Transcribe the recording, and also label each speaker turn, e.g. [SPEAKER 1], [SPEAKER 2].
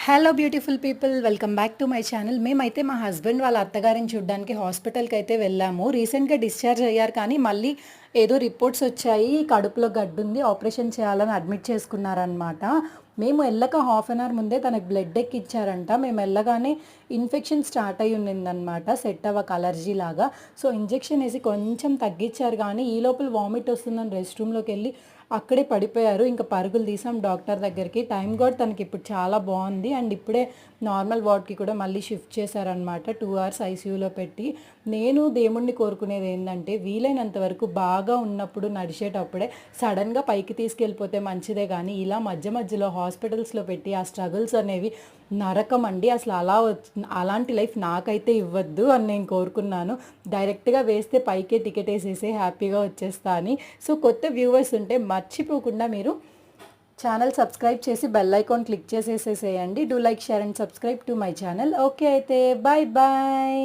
[SPEAKER 1] Hello beautiful people, welcome back to my channel. మేమైతే మా husband వాళ్ళ అత్తగారిని చూడడానికి హాస్పిటల్కి అయితే వెళ్ళాము. రీసెంట్గా డిశ్చార్జ్ అయ్యారు, కానీ మళ్ళీ ఏదో రిపోర్ట్స్ వచ్చాయి, కడుపులో గడ్డు ఉంది, ఆపరేషన్ చేయాలని అడ్మిట్ చేసుకున్నారనమాట. మేము వెళ్ళక హాఫ్ అన్ అవర్ ముందే తనకు బ్లడ్ ఎక్కిచ్చారంట. మేము వెళ్ళగానే ఇన్ఫెక్షన్ స్టార్ట్ అయి ఉన్నిందనమాట, సెట్ అవ్వక అలర్జీ లాగా. సో ఇంజెక్షన్ వేసి కొంచెం తగ్గించారు, కానీ ఈ లోపల వామిట్ వస్తుందని రెస్ట్ రూమ్లోకి వెళ్ళి అక్కడే పడిపోయారు. ఇంకా పరుగులు తీసాం డాక్టర్ దగ్గరికి. టైం కూడా తనకి ఇప్పుడు చాలా బాగుంది, అండ్ ఇప్పుడే నార్మల్ వార్డ్కి కూడా మళ్ళీ షిఫ్ట్ చేశారనమాట. 2 hours ఐసీయూలో పెట్టి. నేను దేవుణ్ణి కోరుకునేది ఏంటంటే, వీలైనంత వరకు బాగా ఉన్నప్పుడు నడిచేటప్పుడే సడన్గా పైకి తీసుకెళ్ళిపోతే మంచిదే, కానీ ఇలా మధ్య మధ్యలో హాస్పిటల్స్లో పెట్టి ఆ స్ట్రగుల్స్ అనేవి నరకం అండి. అసలు అలాంటి లైఫ్ నాకైతే ఇవ్వద్దు అని నేను కోరుకున్నాను. డైరెక్ట్గా వేస్తే పైకే టికెట్ వేసేసి హ్యాపీగా వచ్చేస్తా అని. సో కొత్త వ్యూవర్స్ ఉంటే మర్చిపోకుండా మీరు ఛానల్ సబ్స్క్రైబ్ చేసి బెల్ ఐకాన్ క్లిక్ చేసేసేసేయండి. Do like, share and subscribe to my channel. Okay అయితే బాయ్ బాయ్.